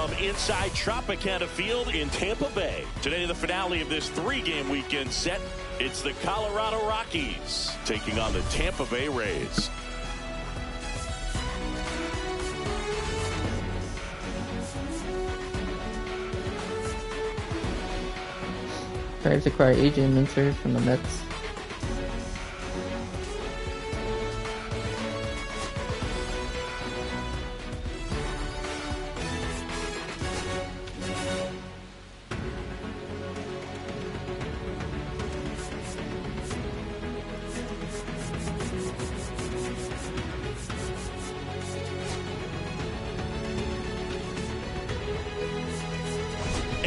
from inside Tropicana Field in Tampa Bay. Today, the finale of this 3-game weekend set. It's the Colorado Rockies taking on the Tampa Bay Rays. Braves acquire AJ Minter from the Mets.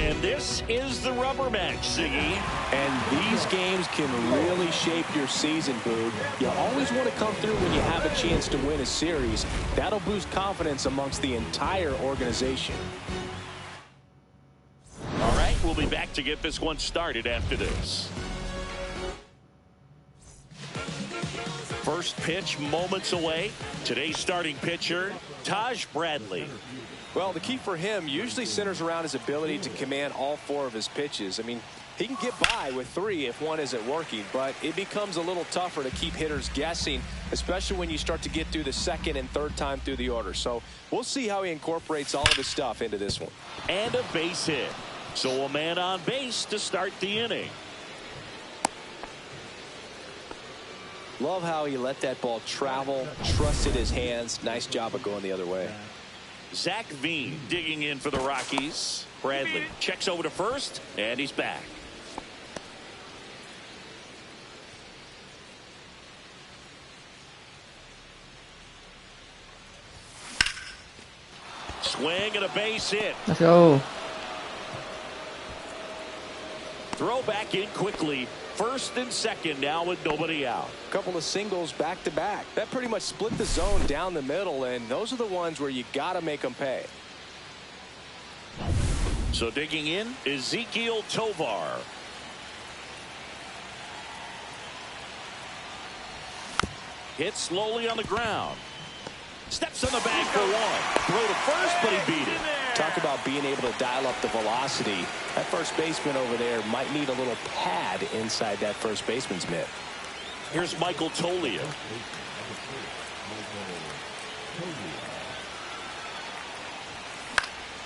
And this is the rubber match, Ziggy. And these games can really shape your season, Boog. You always want to come through when you have a chance to win a series. That'll boost confidence amongst the entire organization. All right, we'll be back to get this one started after this. First pitch moments away. Today's starting pitcher, Taj Bradley. Well, the key for him usually centers around his ability to command all 4 of his pitches. I mean, he can get by with 3 if one isn't working, but it becomes a little tougher to keep hitters guessing, especially when you start to get through the 2nd and 3rd time through the order. So we'll see how he incorporates all of his stuff into this one. And a base hit. So a man on base to start the inning. Love how he let that ball travel, trusted his hands. Nice job of going the other way. Zach Veen digging in for the Rockies. Bradley checks over to first, and he's back. Swing and a base hit. Let's go. Throw back in quickly. First and second now with nobody out. A couple of singles back to back. That pretty much split the zone down the middle, and those are the ones where you got to make them pay. So digging in, Ezekiel Tovar. Hit slowly on the ground. Steps on the bag for one. Throw to first, but he beat it. Talk about being able to dial up the velocity. That first baseman over there might need a little pad inside that first baseman's mitt. Here's Michael Toglia.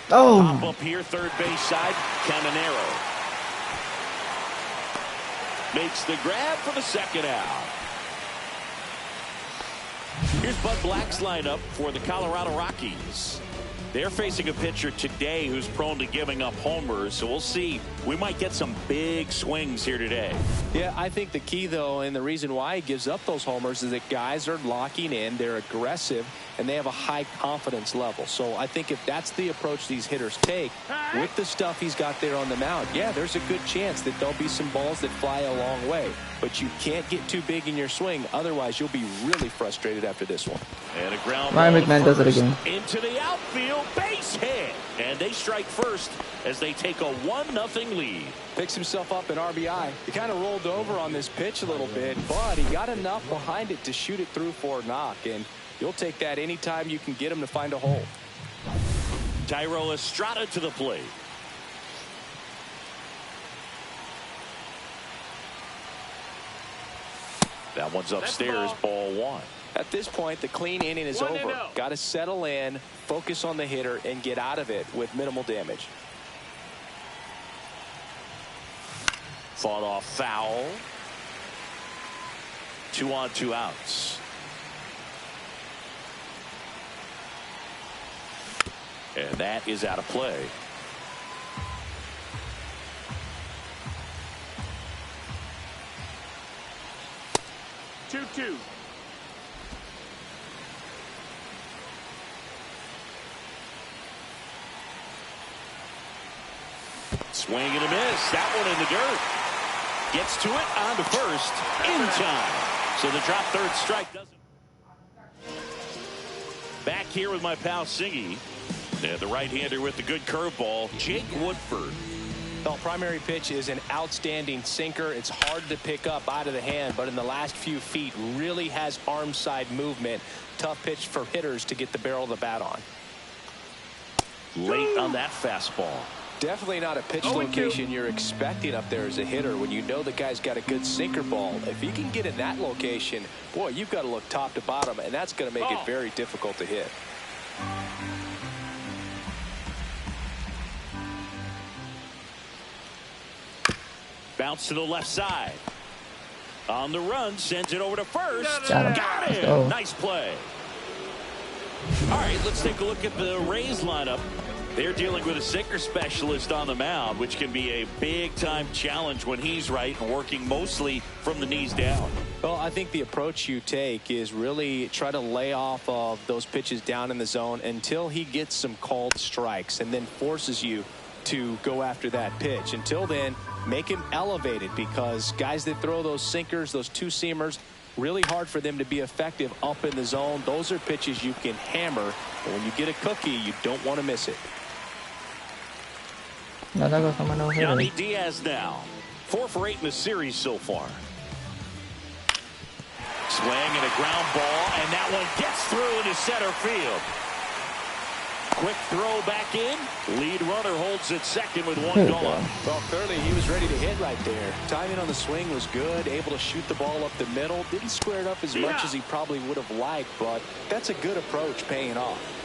Pop up here, third base side. Caminero makes the grab for the second out. Here's Bud Black's lineup for the Colorado Rockies. They're facing a pitcher today who's prone to giving up homers, so we'll see. We might get some big swings here today. Yeah, I think the key, though, and the reason why he gives up those homers is that guys are locking in, they're aggressive, and they have a high confidence level. So I think if that's the approach these hitters take with the stuff he's got there on the mound, yeah, there's a good chance that there'll be some balls that fly a long way. But you can't get too big in your swing, otherwise you'll be really frustrated after this one. And a ground Ryan ball McMahon does it again. Into the outfield, base hit. And they strike first as they take a 1-0 lead. Picks himself up an RBI. He kind of rolled over on this pitch a little bit, but he got enough behind it to shoot it through for a knock. And you'll take that anytime you can get him to find a hole. Thairo Estrada to the plate. That one's upstairs, ball 1. At this point, the clean inning is over. Got to settle in, focus on the hitter, and get out of it with minimal damage. Fought off foul. 2 on, 2 outs. And that is out of play. Two. Swing and a miss. That one in the dirt. Gets to it on to first in time. So the drop third strike doesn't. Back here with my pal Singy. And the right-hander with the good curveball, Jake Woodford. The primary pitch is an outstanding sinker. It's hard to pick up out of the hand, but in the last few feet really has arm side movement. Tough pitch for hitters to get the barrel of the bat on. late on that fastball. Definitely not a pitch location you're expecting up there as a hitter when you know the guy's got a good sinker ball. If he can get in that location, boy, you've got to look top to bottom, and that's going to make it very difficult to hit. Bounce to the left side. On the run, sends it over to first. Got him. Him. Nice play. All right, let's take a look at the Rays lineup. They're dealing with a sinker specialist on the mound, which can be a big-time challenge when he's right and working mostly from the knees down. Well, I think the approach you take is really try to lay off of those pitches down in the zone until he gets some called strikes and then forces you to go after that pitch. Until then, make him elevated, because guys that throw those sinkers, those two-seamers, really hard for them to be effective up in the zone. Those are pitches you can hammer. And when you get a cookie, you don't want to miss it. Johnny Diaz now 4 for 8 in the series so far. Swing and a ground ball, and that one gets through into center field. Quick throw back in. Lead runner holds at second with one gone. Well, clearly he was ready to hit right there. Timing on the swing was good. Able to shoot the ball up the middle. Didn't square it up as much as he probably would have liked, but that's a good approach, paying off.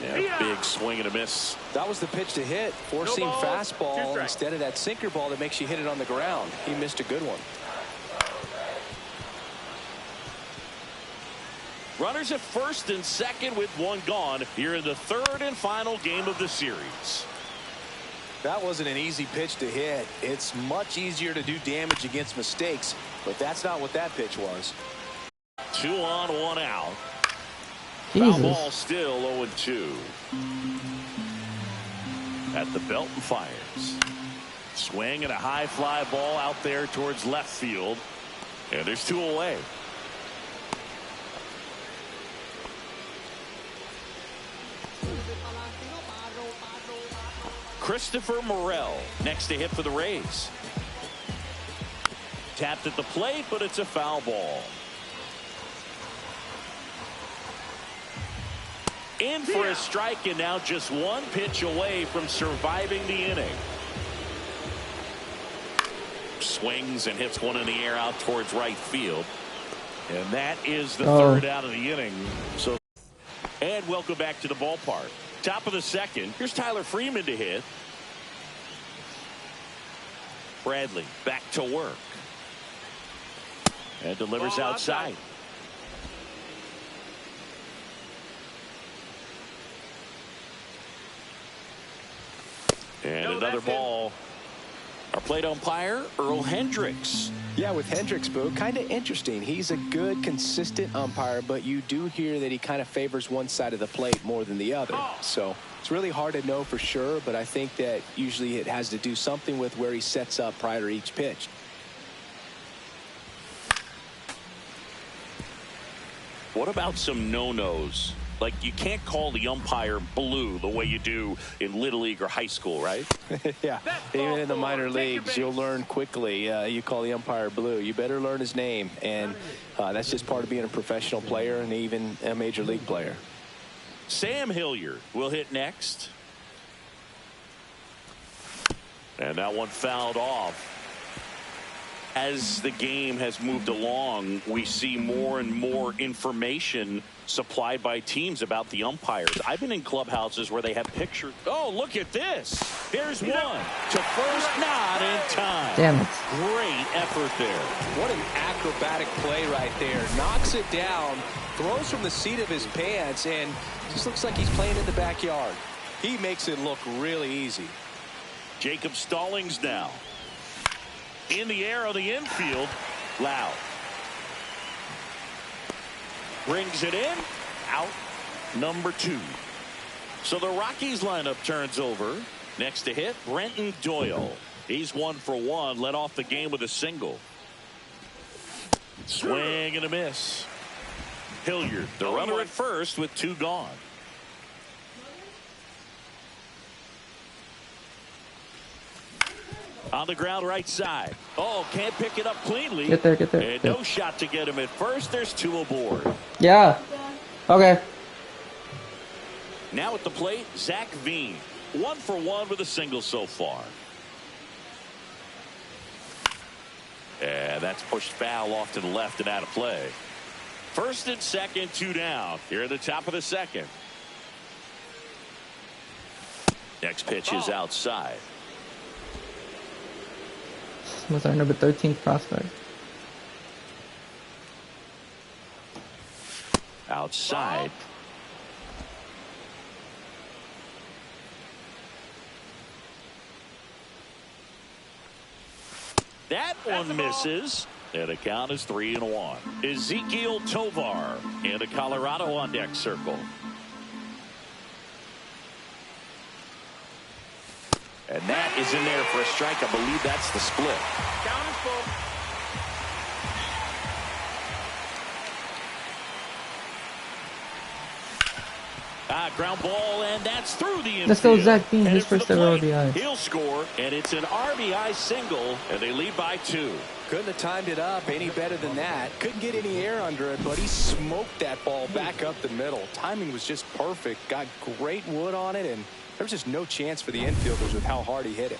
Yeah, big swing and a miss. That was the pitch to hit. Four-seam fastball instead of that sinker ball that makes you hit it on the ground. He missed a good one. Runners at first and second with one gone here in the third and final game of the series. That wasn't an easy pitch to hit. It's much easier to do damage against mistakes, but that's not what that pitch was. 2 on, 1 out. Jesus. Foul ball still 0-2. At the belt and fires. Swing and a high fly ball out there towards left field. And there's 2 away. Christopher Morel next to hit for the Rays. Tapped at the plate, but it's a foul ball. In for a strike, and now just 1 pitch away from surviving the inning. Swings and hits one in the air out towards right field. And that is the third out of the inning. So, and welcome back to the ballpark. Top of the second. Here's Tyler Freeman to hit. Bradley back to work. And delivers outside. And another ball. Our plate umpire, Earl Hendricks. Yeah, with Hendricks, Boo, kind of interesting. He's a good, consistent umpire, but you do hear that he kind of favors one side of the plate more than the other. So it's really hard to know for sure, but I think that usually it has to do something with where he sets up prior to each pitch. What about some no-nos? Like, you can't call the umpire blue the way you do in Little League or high school, right? Yeah, even in the minor leagues, you'll learn quickly. You call the umpire blue. You better learn his name, and that's just part of being a professional player and even a major league player. Sam Hilliard will hit next. And that one fouled off. As the game has moved along, we see more and more information supplied by teams about the umpires. I've been in clubhouses where they have pictures. Oh, look at this. Here's one to first, not in time. Damn it. Great effort there. What an acrobatic play right there. Knocks it down, throws from the seat of his pants, and just looks like he's playing in the backyard. He makes it look really easy. Jacob Stallings now. In the air on the infield. Loud. Brings it in. Out. Number 2. So the Rockies lineup turns over. Next to hit, Brenton Doyle. He's 1 for 1. Led off the game with a single. Swing and a miss. Hilliard, the runner at first with 2 gone. On the ground right side. Oh, can't pick it up cleanly. Get there, get there. And no shot to get him at first. There's 2 aboard. Yeah. Okay. Now at the plate, Zach Veen. 1 for 1 with a single so far. And that's pushed foul off to the left and out of play. First and second, 2 down. Here at the top of the second. Next pitch is outside. Was our number 13 prospect. Outside. That one misses. And the count is 3-1. Ezekiel Tovar in the Colorado on deck circle. And that is in there for a strike. I believe that's the split. Count is full. Ground ball, and that's through the infield. Let's go, Zach Veen, his first ever RBI. He'll score, and it's an RBI single, and they lead by 2. Couldn't have timed it up any better than that. Couldn't get any air under it, but he smoked that ball back up the middle. Timing was just perfect. Got great wood on it, and there was just no chance for the infielders with how hard he hit it.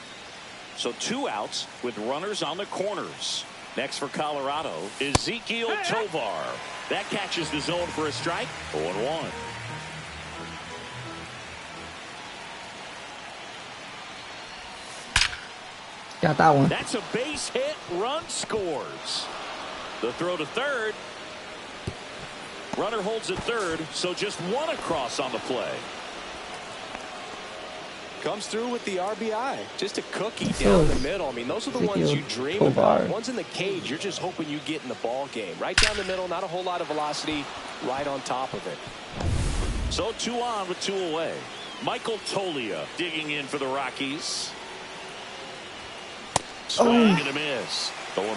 So 2 outs with runners on the corners. Next for Colorado, Ezekiel Tovar. That catches the zone for a strike. 0-1. Got that one. That's a base hit. Run scores. The throw to third. Runner holds at third, so just 1 across on the play. Comes through with the RBI. Just a cookie down the middle. I mean, those are the ones you dream about. Ones in the cage, you're just hoping you get in the ball game. Right down the middle, not a whole lot of velocity, right on top of it. So 2 on with 2 away. Michael Tolia digging in for the Rockies. Swing and a miss. 0-1.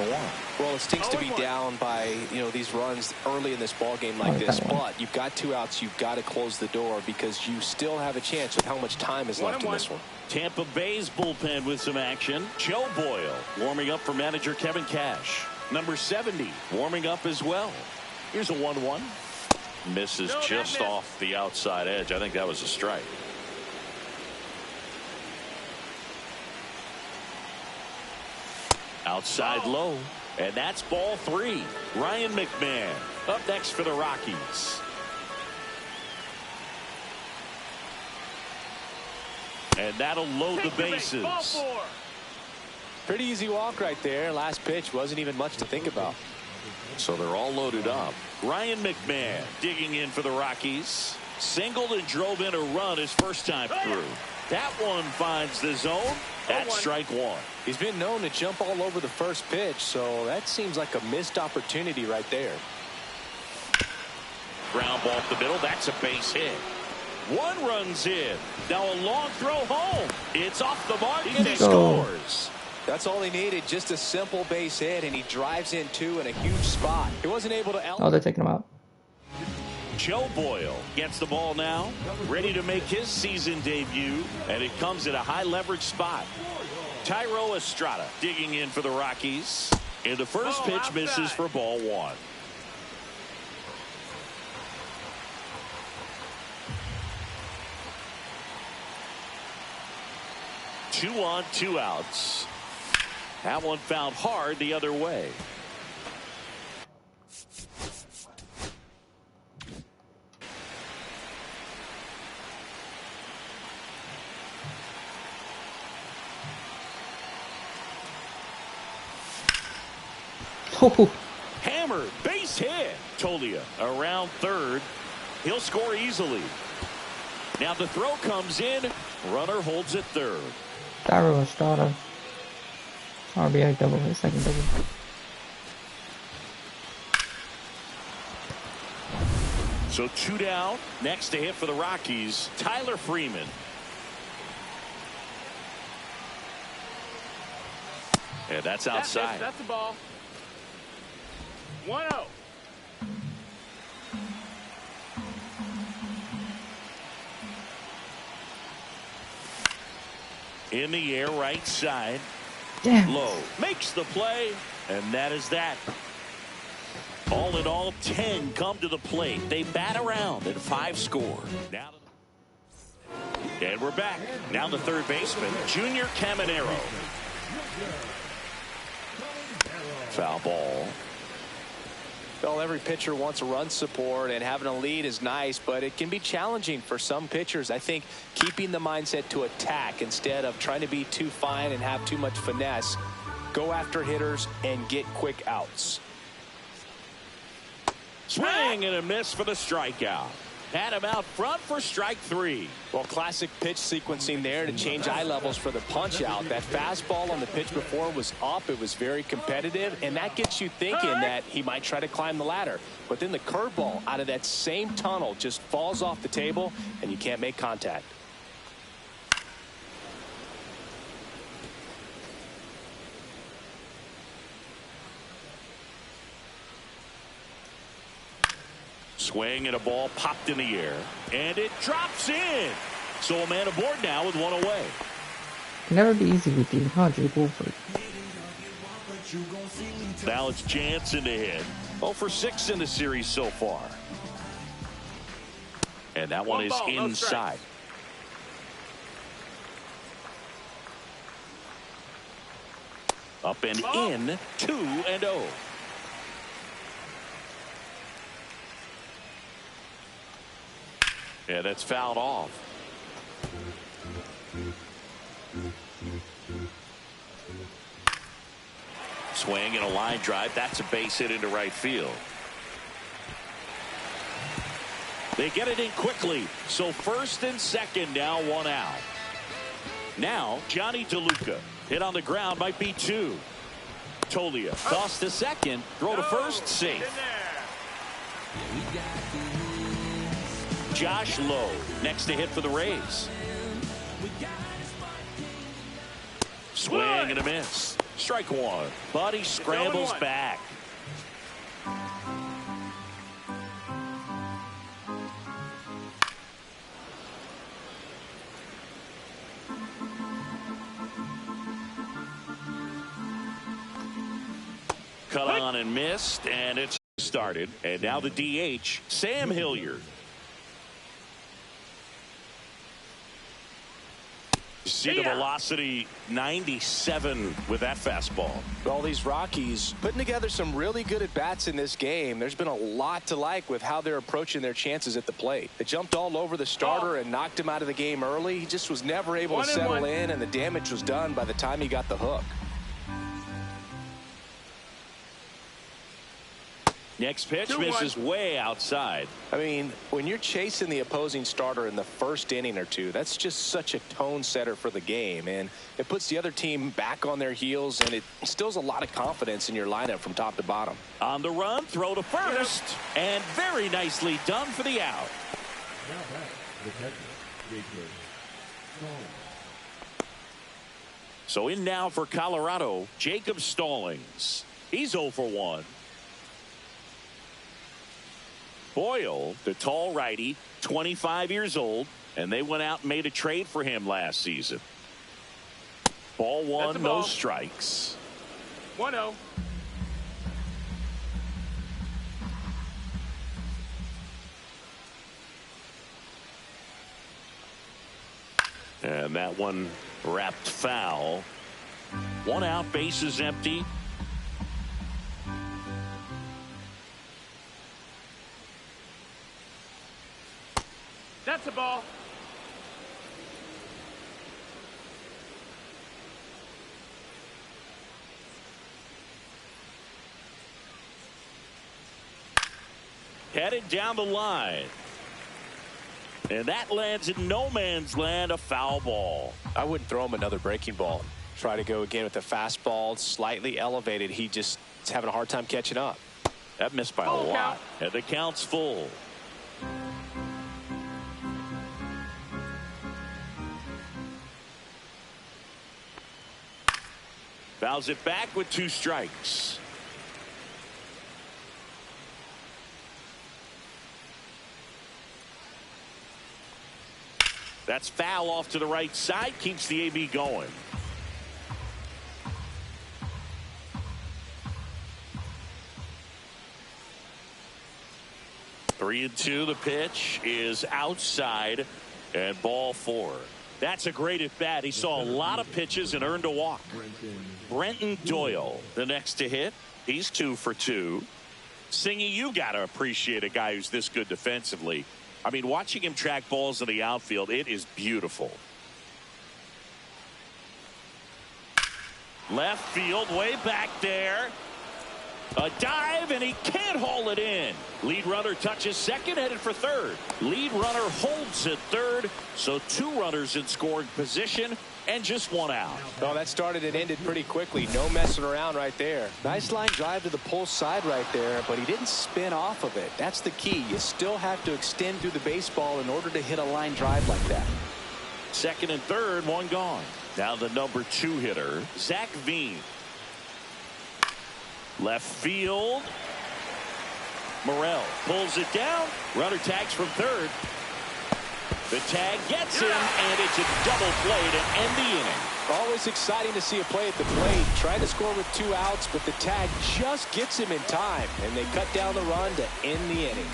Well, it stinks to be down by, these runs early in this ball game like this, but you've got 2 outs. You've got to close the door because you still have a chance with how much time is left in this one. Tampa Bay's bullpen with some action. Joe Boyle warming up for manager Kevin Cash. Number 70 warming up as well. Here's a 1-1. Misses just off the outside edge. I think that was a strike. Outside low, and that's ball 3. Ryan McMahon up next for the Rockies. And that'll load the bases. Pretty easy walk right there. Last pitch wasn't even much to think about. So they're all loaded up. Ryan McMahon digging in for the Rockies. Singled and drove in a run his first time through. That one finds the zone. That's strike 1. He's been known to jump all over the first pitch, so that seems like a missed opportunity right there. Ground ball up the middle. That's a base hit. 1 runs in. Now a long throw home. It's off the mark and he scores. That's all he needed, just a simple base hit, and he drives in 2 in a huge spot. He wasn't able to. Oh, they're taking him out. Joe Boyle gets the ball now, ready to make his season debut, and it comes at a high leverage spot. Tyro Estrada digging in for the Rockies. And the first pitch misses for ball 1. Two on, 2 outs. That one fouled hard the other way. Hammered, base hit. Tolia around third. He'll score easily. Now the throw comes in. Runner holds at third. Tyro Estrada. RBI double, his second double. So 2 down. Next to hit for the Rockies, Tyler Freeman. And that's outside. That's the ball. 1-0. In the air, right side. Damn. Low makes the play, and that is that. All in all, 10 come to the plate. They bat around and 5 score. Now And we're back. Now the third baseman, Junior Caminero. Foul ball. Well, every pitcher wants a run support, and having a lead is nice, but it can be challenging for some pitchers. I think keeping the mindset to attack instead of trying to be too fine and have too much finesse. Go after hitters and get quick outs. Swing and a miss for the strikeout. Had him out front for strike 3. Well, classic pitch sequencing there to change eye levels for the punch out. That fastball on the pitch before was up. It was very competitive, and that gets you thinking that he might try to climb the ladder. But then the curveball out of that same tunnel just falls off the table, and you can't make contact. Swing and a ball popped in the air, and it drops in. So a man aboard now with one away. Can never be easy with you, huh, Jake Woodford? Now it's Jansen to hit. 0 for 6 in the series so far. And that one is inside. Up and in, 2-0. Yeah, that's fouled off. Swing and a line drive. That's a base hit into right field. They get it in quickly. So first and second now, 1 out. Now Johnny DeLuca. Hit on the ground, might be 2. Tolia toss to second, throw to first, safe. Josh Lowe next to hit for the Rays. Swing and a miss. Strike 1. But he scrambles back. Cut on and missed, and it's started. And now the DH, Sam Hilliard. See the velocity, 97 with that fastball. Well, these Rockies putting together some really good at-bats in this game. There's been a lot to like with how they're approaching their chances at the plate. They jumped all over the starter and knocked him out of the game early. He just was never able to settle in, and the damage was done by the time he got the hook. Next pitch misses way outside. I mean, when you're chasing the opposing starter in the first inning or two, that's just such a tone setter for the game, and it puts the other team back on their heels, and it instills a lot of confidence in your lineup from top to bottom. On the run, throw to first, and very nicely done for the out. So in now for Colorado, Jacob Stallings. He's 0 for 1. Boyle, the tall righty, 25 years old, and they went out and made a trade for him last season. Ball 1, no strikes. 1-0. And that one wrapped foul. 1 out, bases empty. That's a ball. Headed down the line. And that lands in no man's land, a foul ball. I wouldn't throw him another breaking ball. Try to go again with the fastball, slightly elevated. He just is having a hard time catching up. That missed by a lot. And the count's full. Fouls it back with 2 strikes. That's foul off to the right side, keeps the AB going. Three and 2, the pitch is outside. And ball 4. That's a great at bat. He saw a lot of pitches and earned a walk. Brenton Doyle, the next to hit. He's 2 for 2. Singy, you got to appreciate a guy who's this good defensively. I mean, watching him track balls in the outfield, it is beautiful. Left field, way back there. A dive, and he can't haul it in. Lead runner touches second, headed for third. Lead runner holds at third, so 2 runners in scoring position and just 1 out. Oh, that started and ended pretty quickly. No messing around right there. Nice line drive to the pull side right there, but he didn't spin off of it. That's the key. You still have to extend through the baseball in order to hit a line drive like that. Second and third, 1 gone. Now the number 2 hitter, Zach Veen. Left field. Morel pulls it down. Runner tags from third. The tag gets him, and it's a double play to end the inning. Always exciting to see a play at the plate. Trying to score with 2 outs, but the tag just gets him in time, and they cut down the run to end the inning.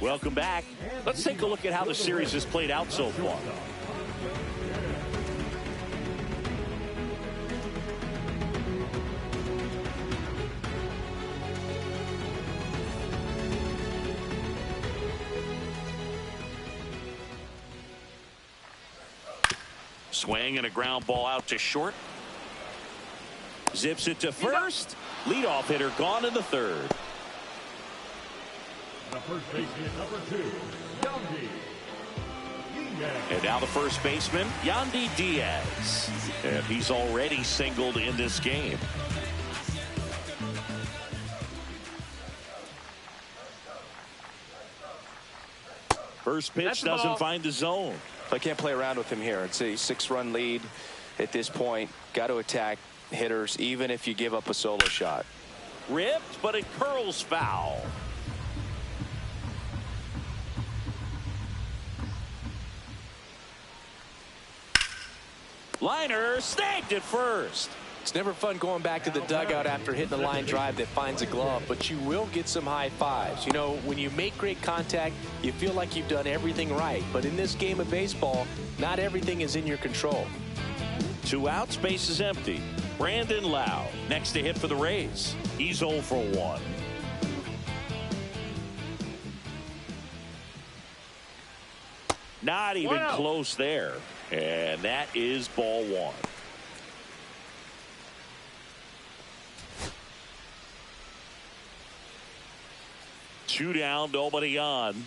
Welcome back. Let's take a look at how the series has played out so far. Swing and a ground ball out to short. Zips it to first. Leadoff hitter gone in the third. The first baseman, number 2, Yandy Diaz. And now the first baseman, Yandy Diaz. And he's already singled in this game. First pitch doesn't find the zone. I can't play around with him here. It's a 6-run lead at this point. Got to attack hitters even if you give up a solo shot. Ripped, but it curls foul. Liner snagged at first. It's never fun going back to the dugout after hitting a line drive that finds a glove, but you will get some high fives. You know, when you make great contact, you feel like you've done everything right. But in this game of baseball, not everything is in your control. 2 outs, base is empty. Brandon Lau next to hit for the Rays. He's 0 for 1. Not even close there. And that is ball 1. Two down, nobody on.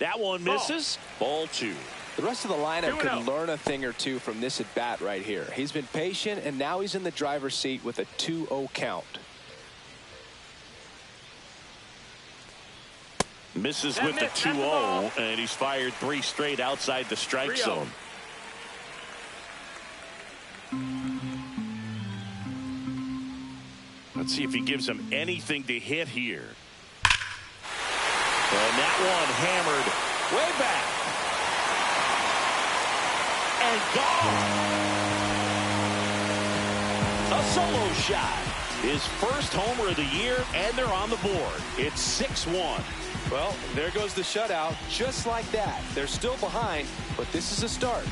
That one misses. Ball 2. The rest of the lineup could learn a thing or two from this at bat right here. He's been patient, and now he's in the driver's seat with a 2-0 count. Misses with the 2-0, and he's fired 3 straight outside the strike zone. Let's see if he gives him anything to hit here. And that one hammered way back. And gone. A solo shot. His first homer of the year, and they're on the board. It's 6-1. Well, there goes the shutout. Just like that. They're still behind, but this is a start.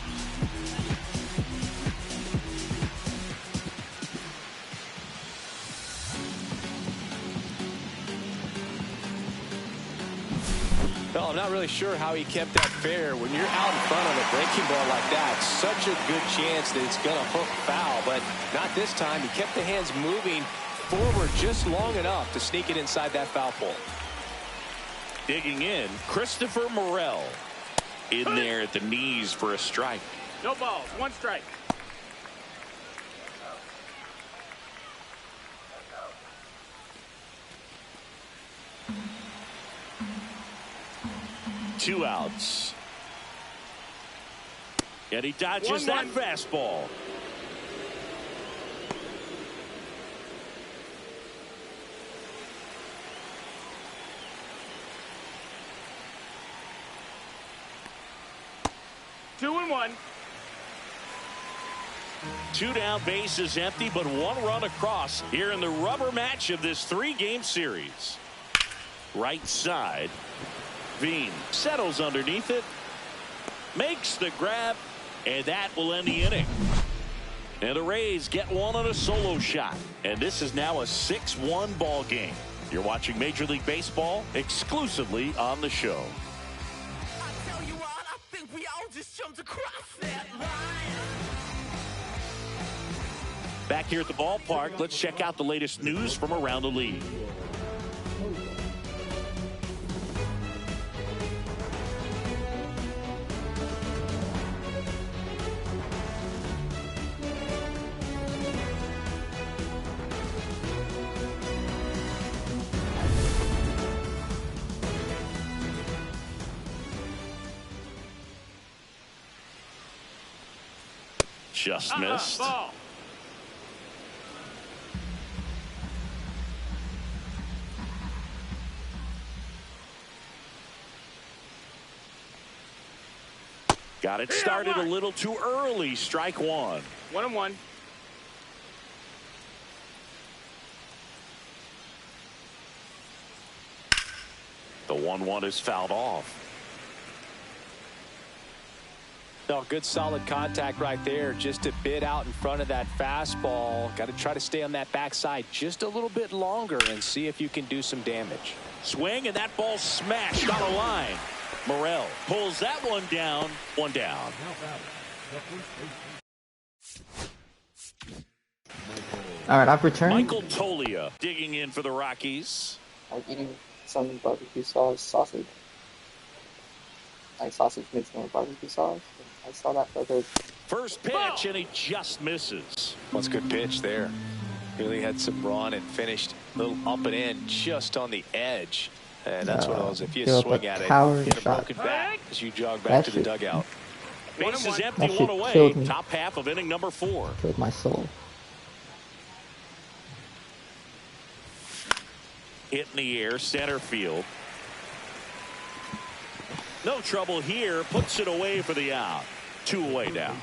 Well, I'm not really sure how he kept that fair. When you're out in front of a breaking ball like that, such a good chance that it's going to hook foul, but not this time. He kept the hands moving forward just long enough to sneak it inside that foul pole. Digging in, Christopher Morel in there at the knees for a strike. No balls, 1 strike. Two outs. And he dodges that fastball. 2-1. 2 down, bases empty, but 1 run across here in the rubber match of this 3-game series. Right side. Veen settles underneath it, makes the grab, and that will end the inning. And the Rays get one on a solo shot, and this is now a 6-1 ball game. You're watching Major League Baseball exclusively on the show. I tell you what, I think we all just jumped across that line. Back here at the ballpark, let's check out the latest news from around the league. Just missed. Ball. Got it started a little too early. Strike 1. 1-1. The 1-1 is fouled off. No, good solid contact right there. Just a bit out in front of that fastball. Got to try to stay on that backside just a little bit longer and see if you can do some damage. Swing, and that ball smashed on a line. Morel pulls that one down. 1 down. All right, I've returned. Michael Tolia digging in for the Rockies. I'm eating some barbecue sauce sausage. Like sausage mixed in with barbecue sauce. I saw that for the First pitch, and he just misses. What's a good pitch there. Really had some run and finished a little up and in just on the edge. And that's one of those, if you swing at it, hit a broken back as you jog back to the dugout. Base is empty, That shit 1 away. killed me. Top half of inning number 4. killed my soul. Hit in the air, center field. No trouble here. Puts it away for the out. 2 away now.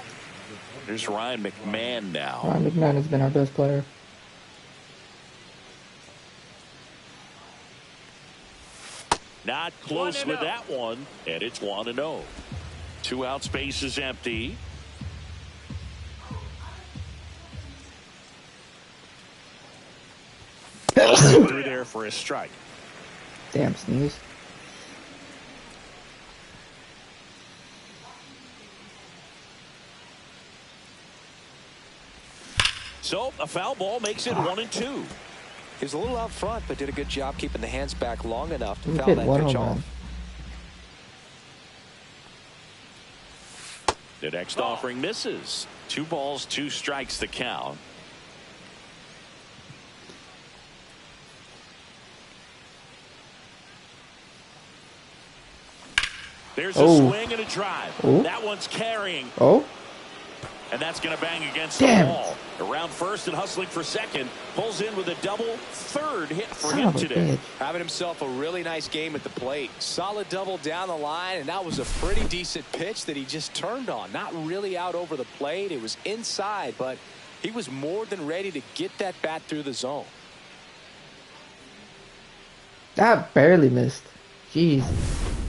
There's Ryan McMahon now. Ryan McMahon has been our best player. Not close 1-0. with that one, and it's 1-0. 2 outs, base is empty. Through there for a strike. Damn, sneeze. So a foul ball makes it 1-2. He was a little out front, but did a good job keeping the hands back long enough to We foul hit that one pitch home off. run. The next offering misses. 2 balls, 2 strikes the count. There's a swing and a drive. That one's carrying. And that's going to bang against the wall. Around first and hustling for second. Pulls in with a double. 3rd hit for him today. Having himself a really nice game at the plate. Solid double down the line, and that was a pretty decent pitch that he just turned on. Not really out over the plate. It was inside, but he was more than ready to get that bat through the zone. That barely missed. Jeez.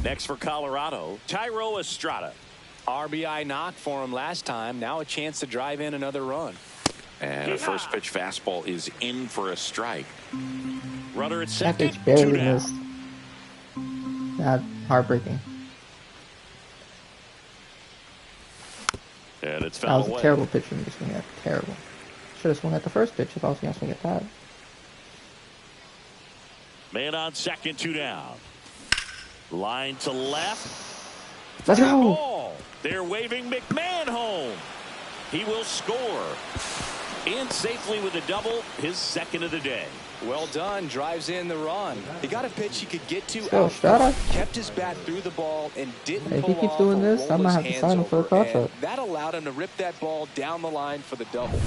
Next for Colorado, Tyro Estrada. RBI knock for him last time. Now a chance to drive in another run. And a first pitch fastball is in for a strike. Runner at That second, pitch barely 2 down. missed. That heartbreaking. And it's That fouled was a away. terrible pitch for me to swing at. Terrible. Should have swung at the first pitch if I was going to swing at that. Man on second, 2 down. Line to left. Let's go! Ball. They're waving McMahon home. He will score. In safely with a double, his 2nd of the day. Well done. Drives in the run. He got a pitch he could get to Go, out Strata. front, kept his bat through the ball, and didn't If he pull keeps off doing or this, roll I might his have to hands sign him for a over, contract. and that allowed him to rip that ball down the line for the double.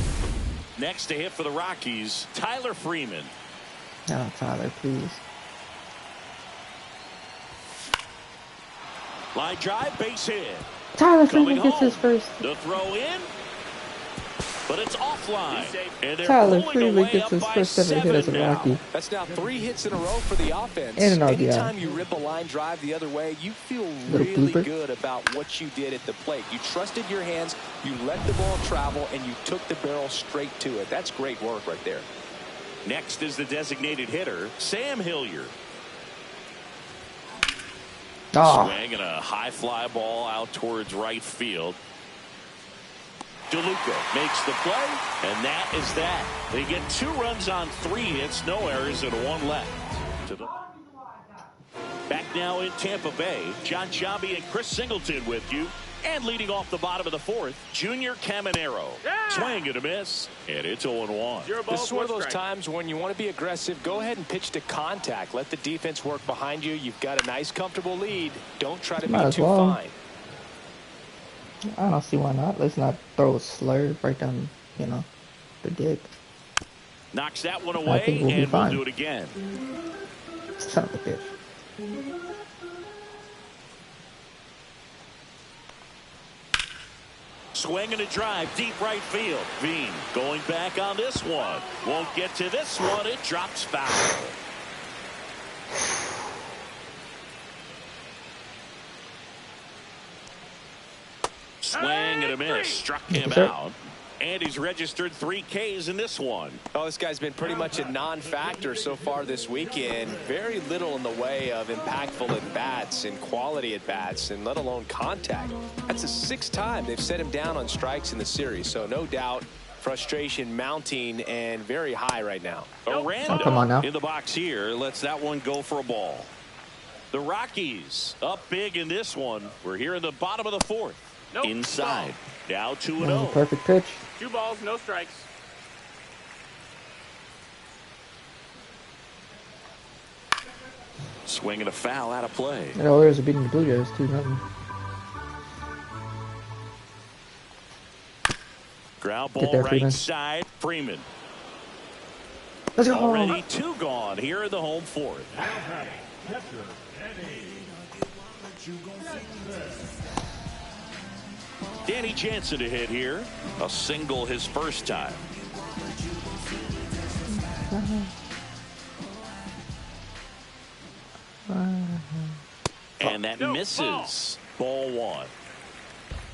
Next to hit for the Rockies, Tyler Freeman. No, Tyler, please. Line drive, base hit. Tyler Coming Freeman gets his home. first. The throw in, but it's offline. And they're Tyler pulling Freeman away gets up his by first ever hit as a 7 now. Rocky. That's now 3 hits in a row for the offense. And an RBI. Anytime you rip a line drive the other way, you feel Little really blooper. good about what you did at the plate. You trusted your hands, you let the ball travel, and you took the barrel straight to it. That's great work right there. Next is the designated hitter, Sam Hilliard. Oh, Swing and a high fly ball out towards right field. DeLuca makes the play, and that is that. They get 2 runs on 3 hits, no errors, and 1 left. Back now in Tampa Bay, John Sciambi and Chris Singleton with you. And leading off the bottom of the 4th, Junior Caminero. Yeah. Swing and a miss, and it's 0-1. This is one of those times when you want to be aggressive. Go ahead and pitch to contact. Let the defense work behind you. You've got a nice, comfortable lead. Don't try to Might be as too well. fine. I don't see why not. Let's not throw a slur right down, the dick. Knocks that one I away, think we'll be and we'll fine. do it again. Son of a bitch. Swing and a drive, deep right field. Veen going back on this one. Won't get to this one. It drops foul. Swing and a miss. Struck him out. And he's registered 3 Ks in this one. Oh, this guy's been pretty much a non-factor so far this weekend. Very little in the way of impactful at-bats and quality at-bats, and let alone contact. That's the 6th time they've set him down on strikes in the series, so no doubt frustration mounting and very high right now. Aranda come on now. in the box here lets that one go for a ball. The Rockies up big in this one. We're here in the bottom of the 4th. Nope. Inside. Now 2-0. That was a perfect pitch. 2 balls, no strikes. Swing and a foul out of play. The Orioles are beating the Blue Jays 2-0. Ground Get ball there, right Freeman. side. Freeman. Let's go. Already 2 gone here in the home 4th. Danny Jansen to hit here. A single his first time. And that No, misses. Ball 1.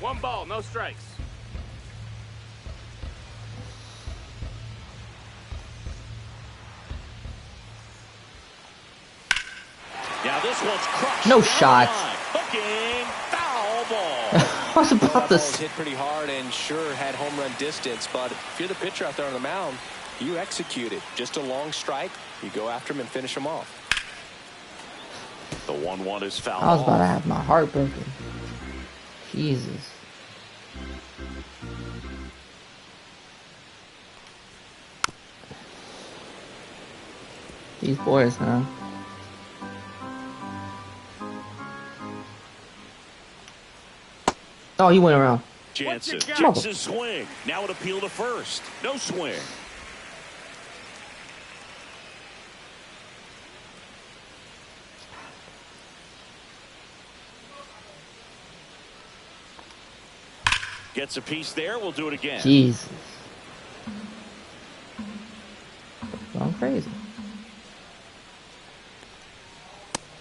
1 ball, no strikes. Now this one's crushed. No shots. Hooking. Foul ball. I was about That to ball was hit pretty hard and sure had home run distance, but if you're the pitcher out there on the mound, you execute it. Just a long strike. You go after him and finish him off. The 1-1 is foul. I was about to have my heart broken. Jesus. These boys, man. Oh, he went around. Jansen What you checks got? his swing. Now an appeal to first. No swing. Gets a piece there. We'll do it again. Jesus. Going crazy.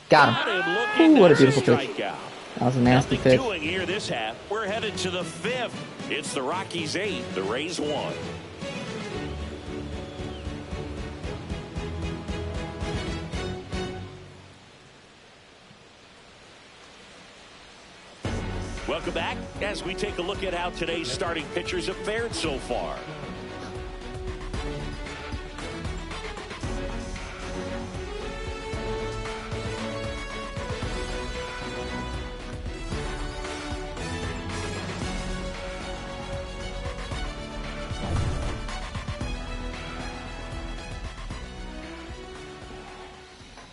Got him. Ooh, what a beautiful pitch. Strikeout. That was a nasty Nothing pitch. doing here this half. We're headed to the 5th. It's the Rockies 8, the Rays 1. Welcome back as we take a look at how today's starting pitchers have fared so far.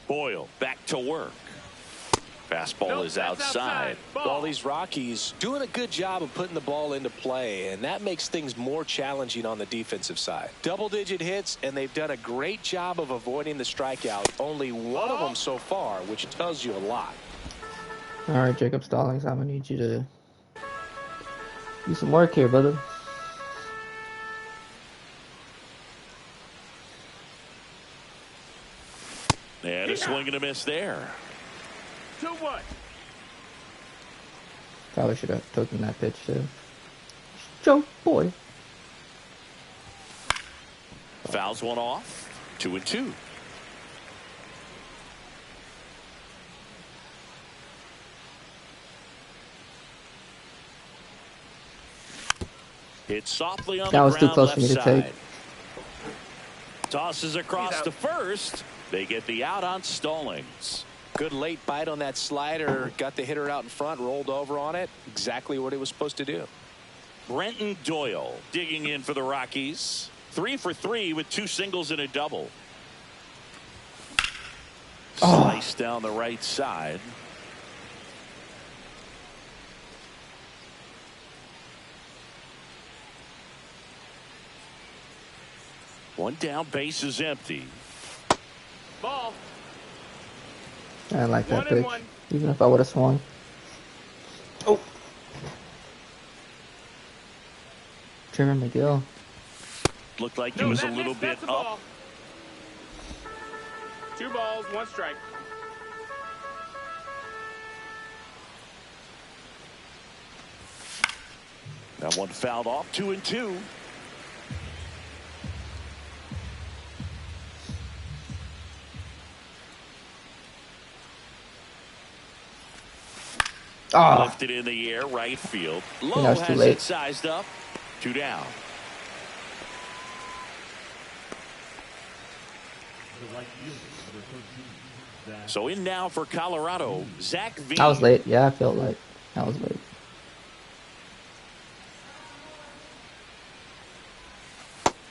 Boyle back to work. Fastball Nope, is that's outside. Well, Ball. these Rockies doing a good job of putting the ball into play, and that makes things more challenging on the defensive side. Double-digit hits, and they've done a great job of avoiding the strikeout. Only one of them so far, which tells you a lot. All right, Jacob Stallings, I'm gonna need you to Do some work here, brother. And a swing and a miss there. 2-1. Probably should have taken that pitch too. Joe boy. Fouls one off. 2-2. Hit softly on That the was too ground close for left me to side. take. Tosses across to first. They get the out on Stallings. Good late bite on that slider. Got the hitter out in front, rolled over on it. Exactly what he was supposed to do. Brenton Doyle digging in for the Rockies. 3 for 3 with 2 singles and a double. Slice down the right side. One down, base is empty. Ball. I didn't like that 1-1. pitch. Even if I would have swung. Oh. Trevor McGill. Looked like he was a that little missed. bit That's a up. ball. 2 balls, 1 strike. That one fouled off. 2-2. Oh, Lifted in the air, right field. Low that was too has late. it sized up. 2 down. So in now for Colorado, Zach V. I was late. Yeah, I felt like I was late.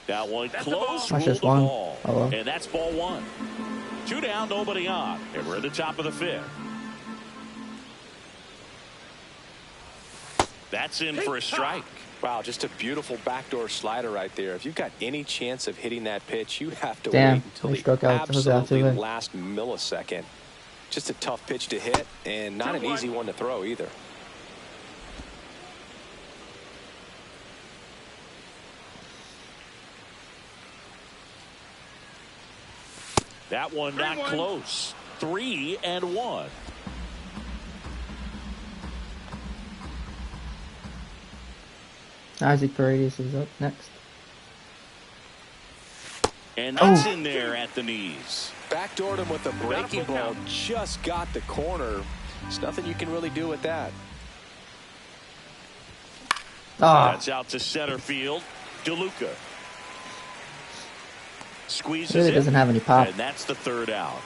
That one close. That's just Ruled the one. ball. Oh, well. And that's ball 1. 2 down, nobody on. And we're at the top of the 5th. That's in for a strike. Wow, just a beautiful backdoor slider right there. If you've got any chance of hitting that pitch, you have to Damn, wait until he the struck out. That was out too absolutely late. last millisecond. Just a tough pitch to hit, and not an 2-1. easy one to throw either. That one not 3-1. close. 3-1. Isaac Paredes is up next. And that's Oh. in there at the knees. Backdoored him with a breaking ball. Just got the corner. There's nothing you can really do with that. Ah, That's out to center field. DeLuca squeezes really it. doesn't have any pop. And that's the 3rd out.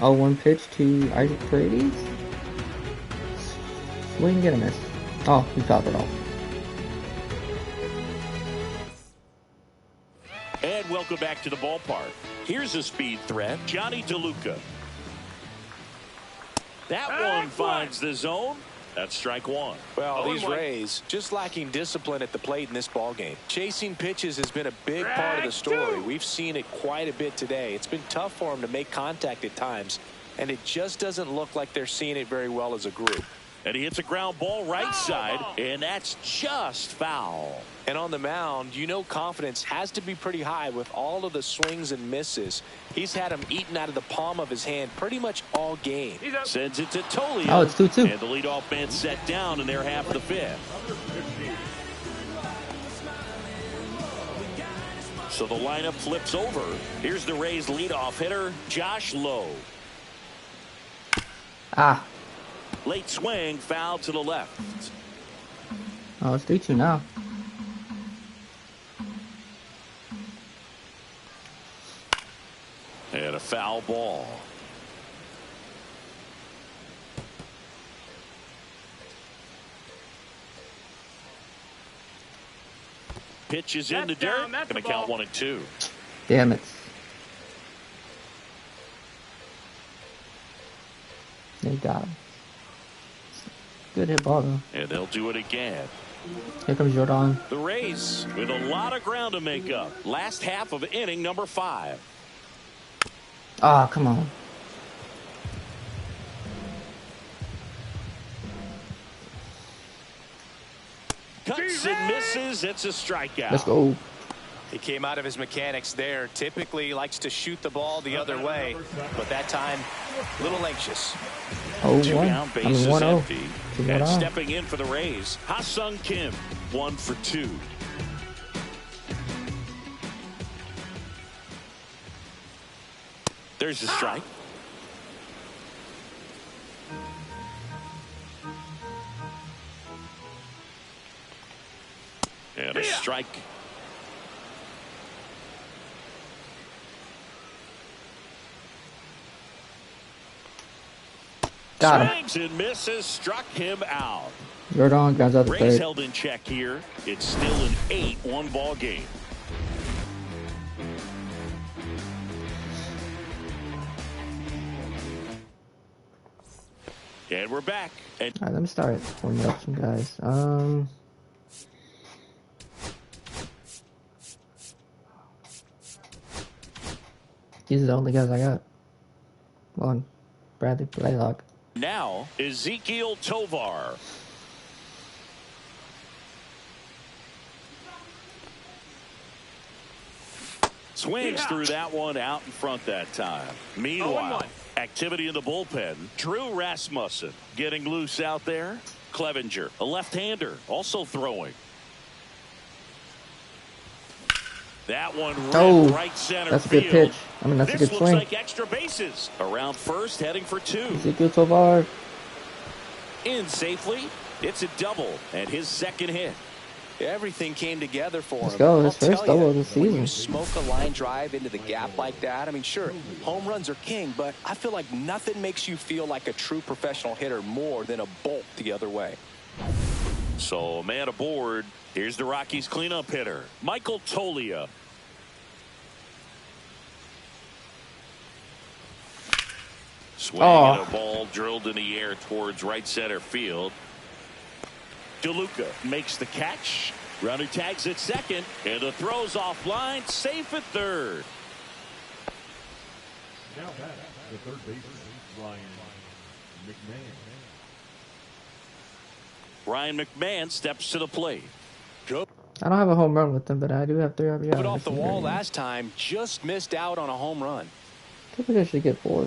Oh, one pitch to Isaac Paredes. Swing and a miss. Oh, he fouled it off. And welcome back to the ballpark. Here's a speed threat, Johnny DeLuca. That one finds the zone. That's strike 1. Well, 0-1. these Rays just lacking discipline at the plate in this ballgame. Chasing pitches has been a big part of the story. We've seen it quite a bit today. It's been tough for them to make contact at times, and it just doesn't look like they're seeing it very well as a group. And he hits a ground ball right side, and that's just foul. And on the mound, you know confidence has to be pretty high with all of the swings and misses. He's had them eaten out of the palm of his hand pretty much all game. He's up. Sends it to Tolio. Oh, it's 2-2. And the leadoff man set down in their half of the 5th. So the lineup flips over. Here's the Rays leadoff hitter, Josh Lowe. Ah, Late swing, foul to the left. oh, it's 3-2 now. And a foul ball. Pitch is in the That's down, dirt. that's Going to a count ball. 1-2. Damn it. They got him. Good hit ball though. And they'll do it again. Here comes Jordan. The Rays with a lot of ground to make up. Last half of inning number 5. Ah, come on. Cuts and misses. It's a strikeout. Let's go. He came out of his mechanics there. Typically likes to shoot the ball the other way, but that time, a little anxious. Oh, 2 one. down, I bases mean, 1-0. empty. Keep it And on. stepping in for the Rays, Ha-Sung Kim, 1 for 2. There's the strike. And a strike. Got him. Swings and misses, struck him out. You're on, guys. Out the Rays third. held in check here. It's still an 8-1 ball game. And we're back. And All right, let me start warming up some guys. These are the only guys I got. One, Bradley Blaylock. now Ezekiel Tovar. Swings through that one out in front that time. Meanwhile, activity in the bullpen. Drew Rasmussen getting loose out there. Clevenger, a left-hander, also throwing. That one right center that's a field. good pitch. I mean, that's a good This swing. looks like extra bases. Around first, heading for 2. Ezekiel Tovar. In safely. It's a double and his second hit. Everything came together for him. Let's go. His I'll first tell double you, of the when you season. smoke a line drive into the gap like that, I mean, sure, home runs are king, but I feel like nothing makes you feel like a true professional hitter more than a bolt the other way. So, a man aboard. Here's the Rockies cleanup hitter, Michael Toglia. Swing and a ball drilled in the air towards right center field. DeLuca makes the catch. Runner tags at second, and the throw's offline, safe at third. Now back, the third baseman, Ryan McMahon. Ryan McMahon steps to the plate. I don't have a home run with them, but I do have 3 RBIs. Put off the wall last time, just missed out on a home run. Could potentially get 4.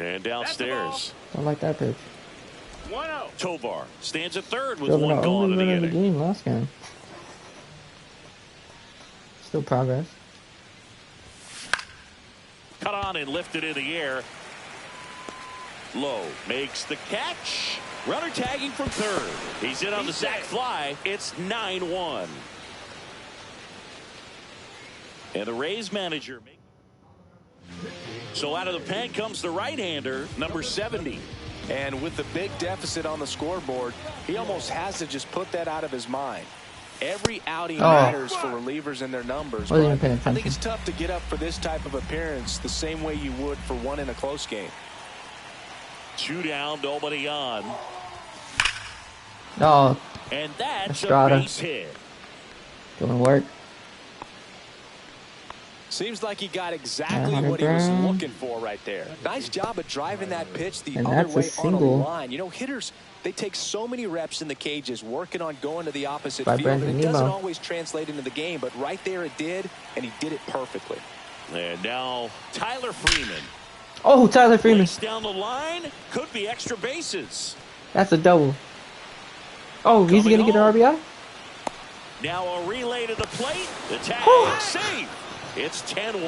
And downstairs, Don't like that pitch. 1-0. Tovar stands at third with Still one the gone only in the run of the inning. game last game. Still progress. Cut on and lifted in the air. Lowe makes the catch. Runner tagging from third. He's in on the sac fly. It's 9-1. And the Rays manager. So out of the pen comes the right-hander, number 70. And with the big deficit on the scoreboard, he almost has to just put that out of his mind. Every outing matters for relievers and their numbers, but I think it's tough to get up for this type of appearance the same way you would for one in a close game. 2 down, nobody on. Oh, And that's Estrada. a base hit. doing work. Seems like he got exactly what he was looking for right there. Nice job of driving that pitch the other way on a line. You know, hitters, they take so many reps in the cages working on going to the opposite field. And it doesn't always translate into the game, but right there it did, and he did it perfectly. And now Tyler Freeman. Oh, Tyler Freeman. Race down the line. Could be extra bases. That's a double. Oh, he's going to get an RBI? Now a relay to the plate. The tag safe. It's 10-1.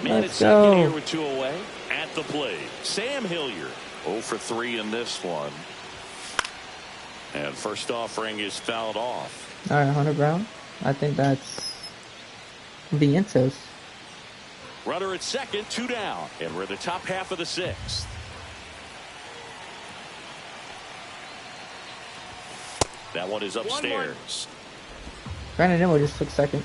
Man at second here with 2 away. At the plate, Sam Hilliard. 0 for 3 in this one. And first offering is fouled off. All right, Hunter Brown. I think that's Vientos. Runner at second, 2 down. And we're in the top half of the 6th. That one is upstairs. Brandon Nimmo just took second.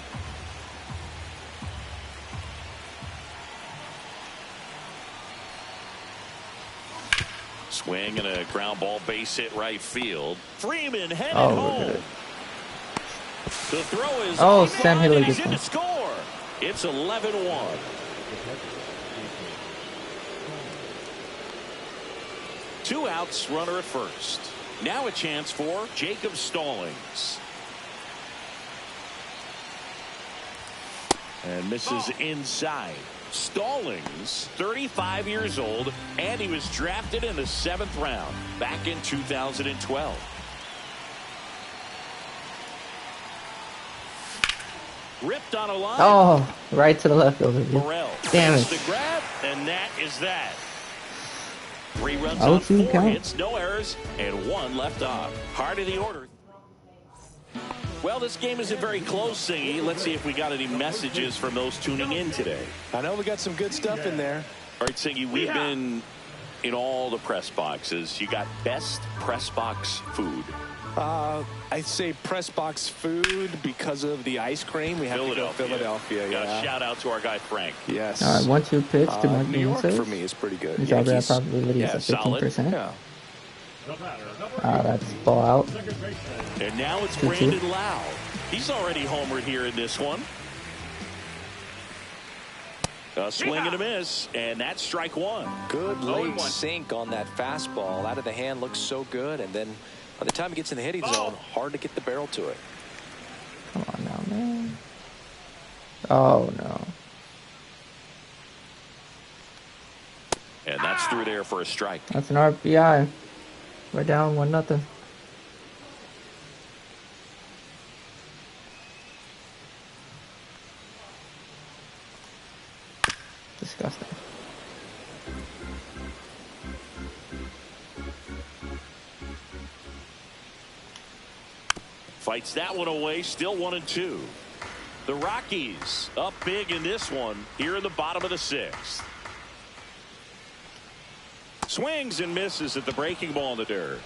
Swing and a ground ball base hit right field. Freeman headed home. Good. The throw is Sam Hilliard he's gets in one. to score. It's 11-1. 2 outs, runner at first. Now a chance for Jacob Stallings. And misses inside. Stallings, 35 years old, and he was drafted in the 7th round back in 2012. Ripped on a line. Oh, right to the left fielder. Morel Damn makes it. the grab, and that is that. 3 runs Oh, on 4 count. hits, no errors, and 1 left on. Heart of the order. Well, this game isn't very close, Singy. Let's see if we got any messages from those tuning in today. I know we got some good stuff in there. All right, Singy, we've been in all the press boxes. You got best press box food. I'd say press box food because of the ice cream. We have to go Philadelphia. Got Yeah. a shout out to our guy Frank. Yes. All right, 1-2 pitch to Mark New York Bean for says. me is pretty good. His RBI Yankees. probability is at solid. 15%. Yeah. That's ball out. And now it's 2-2. Brandon Lau. He's already homered here in this one. A swing and a miss, and that's strike 1. Good late 0-1. sink on that fastball. Out of the hand looks so good, and then by the time it gets in the hitting zone, hard to get the barrel to it. Come on now, man. Oh, no. And that's through there for a strike. That's an RBI. We're down 1-0. Disgusting. Fights that one away, still 1-2. The Rockies up big in this one here in the bottom of the 6th. Swings and misses at the breaking ball in the dirt.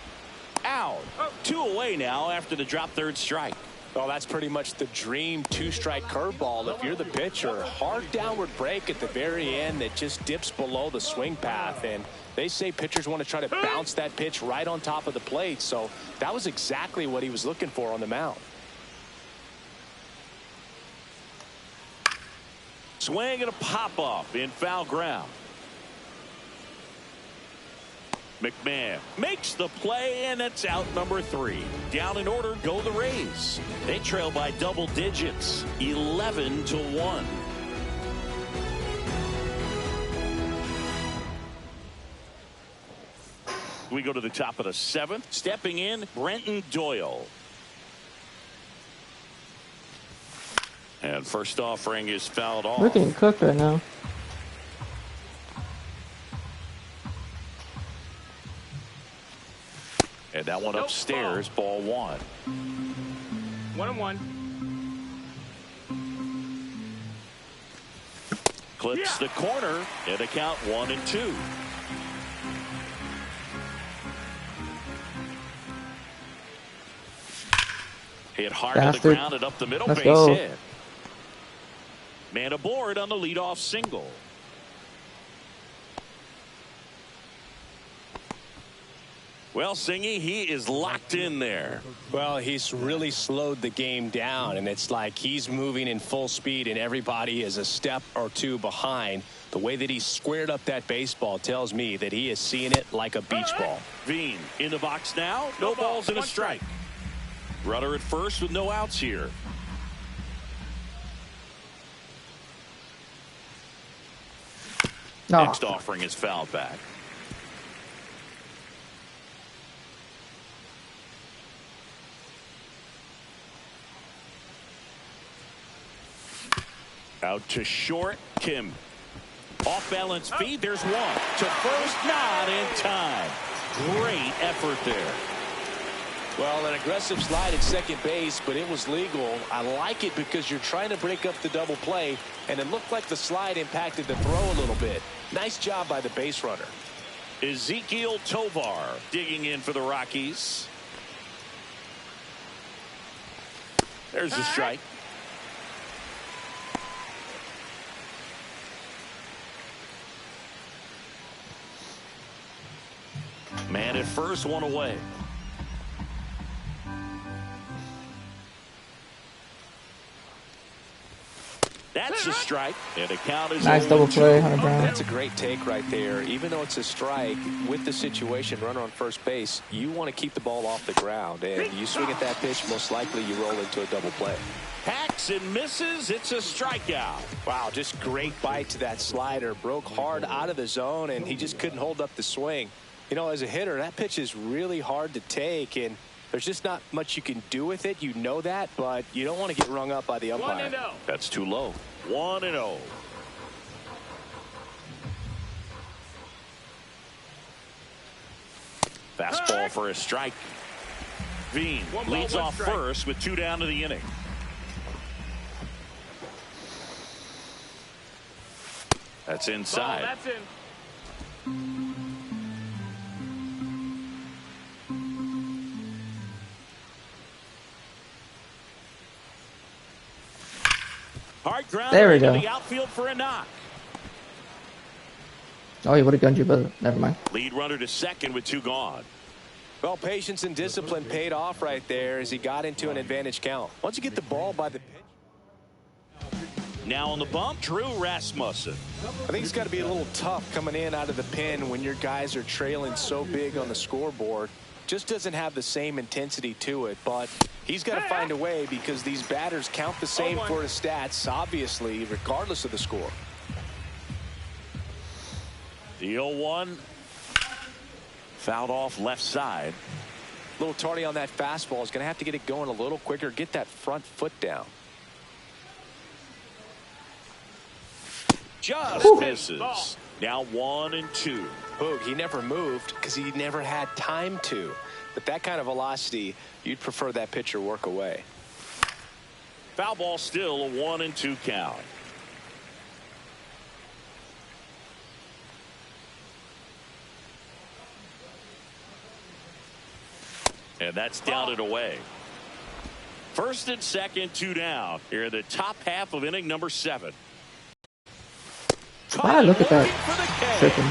Out. 2 away now after the drop third strike. Well, that's pretty much the dream 2-strike curveball. If you're the pitcher, hard downward break at the very end that just dips below the swing path. And they say pitchers want to try to bounce that pitch right on top of the plate. So that was exactly what he was looking for on the mound. Swing and a pop-up in foul ground. McMahon makes the play, and it's out number 3. Down in order go the Rays. They trail by double digits, 11-1. We go to the top of the 7th. Stepping in, Brenton Doyle. And first offering is fouled off. We're getting cooked right now. And that one upstairs, ball 1. 1-1. Clips the corner, and a count 1-2. Hit hard to Bastard. the ground and up the middle, Let's base go. hit. Man aboard on the leadoff single. Well, Singy, he is locked in there. Well, he's really slowed the game down, and it's like he's moving in full speed, and everybody is a step or 2 behind. The way that he squared up that baseball tells me that he is seeing it like a beach ball. Veen in the box now. No balls and a strike. Runner at first with no outs here. No. Next offering is fouled back. Out to short, Kim. Off balance feed, there's one. To first, not in time. Great effort there. Well, an aggressive slide at second base, but it was legal. I like it because you're trying to break up the double play, and it looked like the slide impacted the throw a little bit. Nice job by the base runner. Ezekiel Tovar digging in for the Rockies. There's the strike. Man at first, one away. That's a strike, and the count is Nice double 0-2. play, Hunter Brown. That's a great take right there. Even though it's a strike, with the situation, runner on first base, you want to keep the ball off the ground. And you swing at that pitch, most likely you roll into a double play. Hacks and misses. It's a strikeout. Wow, just great bite to that slider. Broke hard out of the zone, and he just couldn't hold up the swing. You know, as a hitter, that pitch is really hard to take, and there's just not much you can do with it. You know that, but you don't want to get rung up by the umpire. 1-0. That's too low. 1-0. Fastball for a strike. Veen leads off first with 2 down to the inning. That's inside. Ball, that's in. Hard ground There we into go. the outfield for a knock. Oh, he would have gunned you, but never mind. Lead runner to second with 2 gone. Well, patience and discipline paid off right there as he got into an advantage count. Once you get the ball by the pitch. Now on the bump, Drew Rasmussen. I think it's got to be a little tough coming in out of the pen when your guys are trailing so big on the scoreboard. Just doesn't have the same intensity to it, but he's got to find a way because these batters count the same for his stats, obviously, regardless of the score. The 0-1. Fouled off left side. A little tardy on that fastball. Is going to have to get it going a little quicker, get that front foot down. Just misses. Now 1-2. Boog, he never moved because he never had time to. But that kind of velocity, you'd prefer that pitcher work away. Foul ball, still a 1-2 count. And that's down and away. First and second, 2 down. Here in the top half of inning number 7. Wow, look at that. Tripping.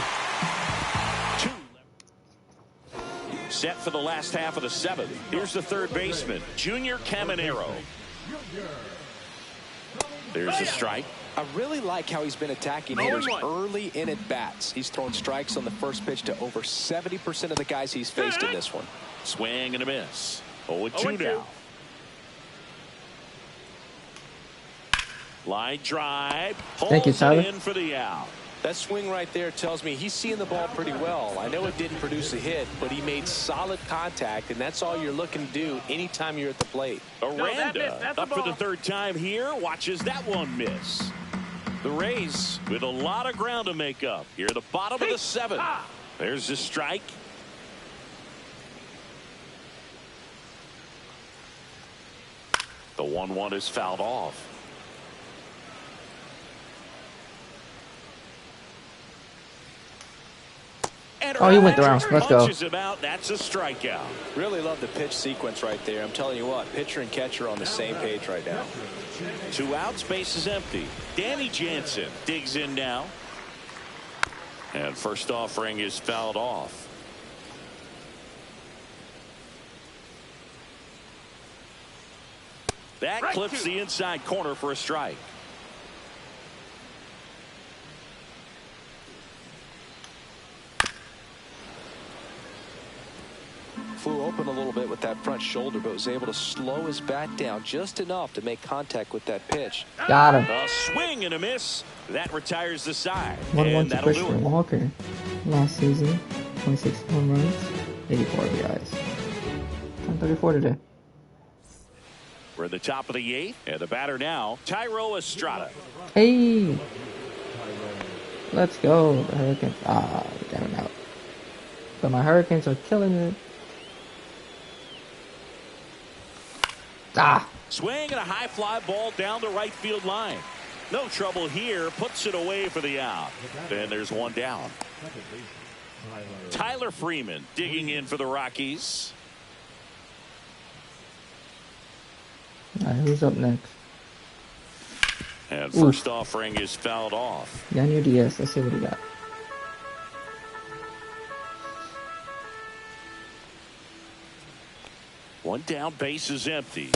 Set for the last half of the 7th. Here's the third baseman, Junior Caminero. There's a strike. I really like how he's been attacking hitters early in at bats. He's thrown strikes on the first pitch to over 70% of the guys he's faced in this one. Swing and a miss. 0-2 now. Line drive. Thank you, Pulls it Tyler. in for the out. That swing right there tells me he's seeing the ball pretty well. I know it didn't produce a hit, but he made solid contact, and that's all you're looking to do anytime you're at the plate. Aranda up for the third time here. Watches that one miss. The Rays with a lot of ground to make up here at the bottom of the 7th. There's the strike. The 1-1 is fouled off. Oh, he went the rounds. Let's go. Punches him out. That's a strikeout. Really love the pitch sequence right there. I'm telling you what, pitcher and catcher on the same page right now. 2 outs, base is empty. Danny Jansen digs in now. And first offering is fouled off. That clips the inside corner for a strike. Flew open a little bit with that front shoulder, but was able to slow his bat down just enough to make contact with that pitch. Got him. A swing and a miss. That retires the side. 1-1 And to that'll do Christian it. Walker. Last season, 26 home runs, 84 RBIs. 134 today. We're at the top of the 8th. And the batter now, Tyro Estrada. Hey! Let's go. The Hurricanes. Ah, damn it out. But my Hurricanes are killing it. Ah! Swing and a high fly ball down the right field line. No trouble here. Puts it away for the out. And there's one down. Tyler Freeman digging in for the Rockies. Alright, who's up next? And first offering is fouled off. Yanyo Diaz. Let's see what he got. One down, base is empty.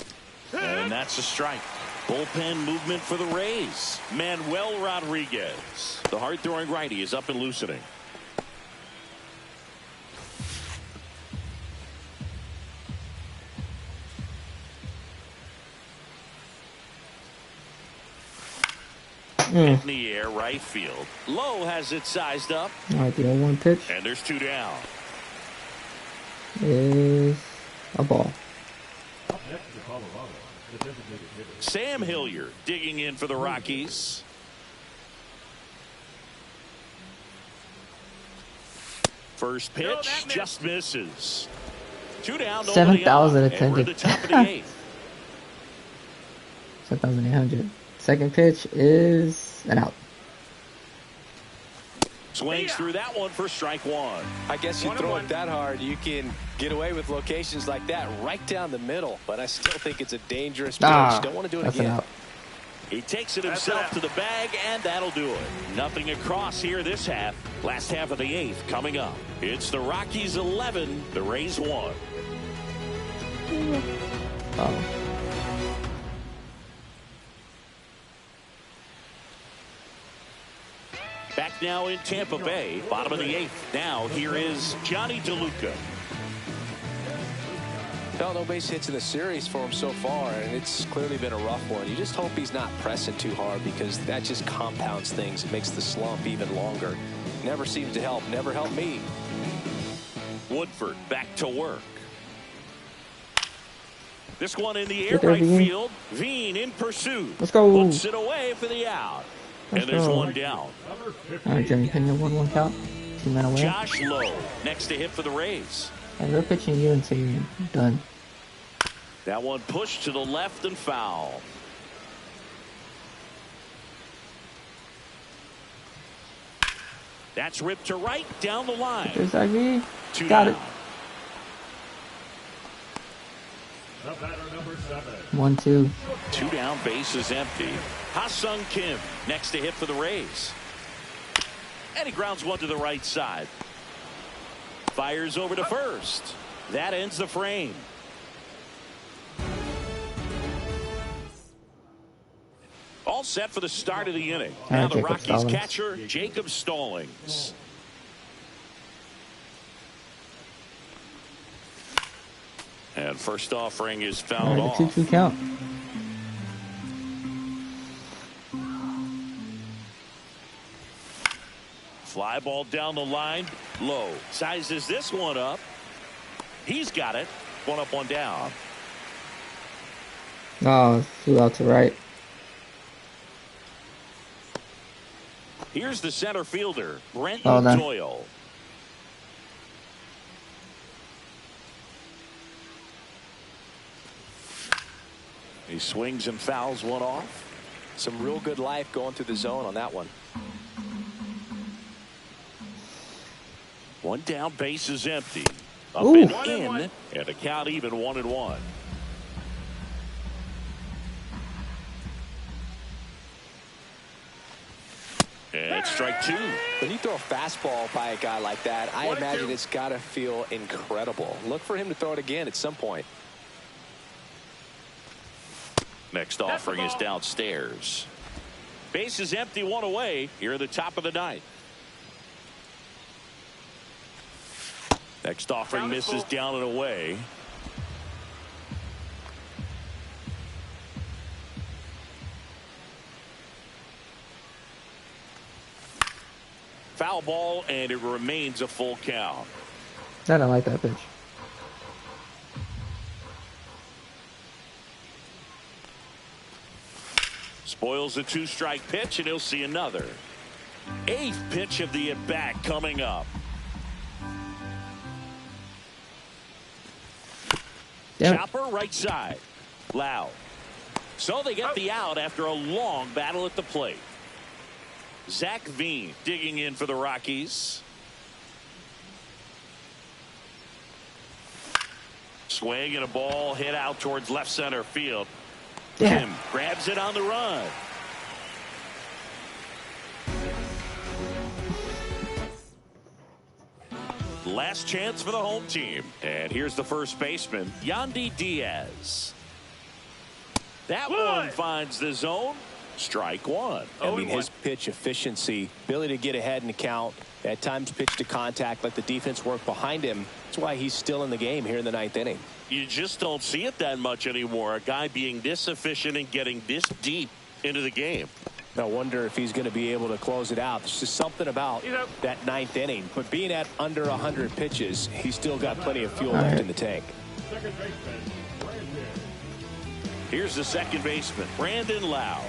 And that's a strike. Bullpen movement for the Rays. Manuel Rodriguez. The hard-throwing righty is up and loosening. In the air, right field. Low has it sized up. All right, the 0-1 pitch. And there's 2 down. Is a ball. Sam Hilliard digging in for the Rockies. First pitch just misses. 2 down. 7,000 attended. And we're at the top of the 8th. 7,800. Second pitch is an out. Swings through that one for strike 1. I guess you throw it that hard, you can get away with locations like that right down the middle. But I still think it's a dangerous pitch. Don't want to do it again. He takes it himself to the bag, and that'll do it. Nothing across here this half. Last half of the 8th coming up. It's the Rockies 11, the Rays 1. Oh. Back now in Tampa Bay, bottom of the 8th. Now here is Johnny DeLuca. No base hits in the series for him so far, and it's clearly been a rough one. You just hope he's not pressing too hard, because that just compounds things. It makes the slump even longer. Never seems to help. Never helped me. Woodford back to work. This one in the air, right field. Veen in pursuit. Let's go. Puts it away for the out. And there's 1 down. All right, Jimmy Pena, 1-1 count. 2 men away. Josh Lowe next to hit for the Rays. And they're pitching you until you're done. That one pushed to the left and foul. That's ripped to right down the line. There's Ivy. 2 Got down. it. The batter, number 7. 1-2. 2 down, bases empty. Ha-Sung Kim next to hit for the Rays. And he grounds one to the right side. Fires over to first. That ends the frame. All set for the start of the inning. Now the Rockies catcher, Jacob Stallings. And first offering is fouled off. 2-2 count. Fly ball down the line. Low sizes this one up. He's got it. 1 up, 1 down. Oh, 2 out to right. Here's the center fielder, Brenton Doyle. He swings and fouls one off. Some real good life going through the zone on that one. 1 down, base is empty. Up and in, and a count even 1-1. And strike 2. When you throw a fastball by a guy like that, I imagine it's got to feel incredible. Look for him to throw it again at some point. Next offering is downstairs. Base is empty, 1 away here at the top of the 9th. Next offering misses down and away. Foul ball, and it remains a full count. I don't like that pitch. Spoils a 2-strike pitch, and he'll see another. 8th pitch of the at-bat coming up. Chopper right side. Loud. So they get the out after a long battle at the plate. Zach Veen digging in for the Rockies. Swing and a ball hit out towards left center field. Kim grabs it on the run. Last chance for the home team. And here's the first baseman, Yandy Diaz. That one finds the zone. Strike one. I mean, his pitch efficiency, ability to get ahead in the count, at times pitch to contact, let the defense work behind him. That's why he's still in the game here in the 9th inning. You just don't see it that much anymore. A guy being this efficient and getting this deep into the game. I wonder if he's going to be able to close it out. There's just something about that 9th inning. But being at under 100 pitches, he's still got plenty of fuel left in the tank. Here's the second baseman, Brandon Lau.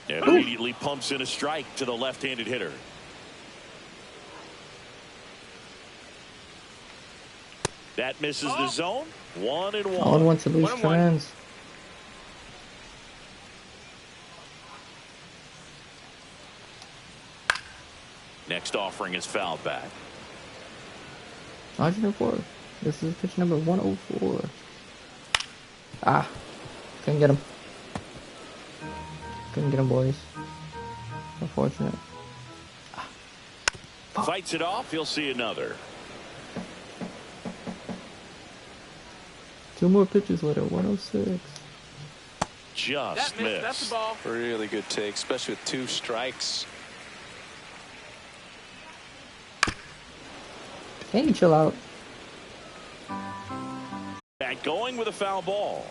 And immediately pumps in a strike to the left-handed hitter. That misses the zone. 1-1. All wants to lose trends. Next offering is fouled back. 104. This is pitch number 104. Ah, couldn't get him. Couldn't get him, boys. Unfortunate. Fights it off. He'll see another. 2 more pitches later. 106. Just missed. That's the ball. Really good take, especially with 2 strikes. Can you chill out? Back going with a foul ball.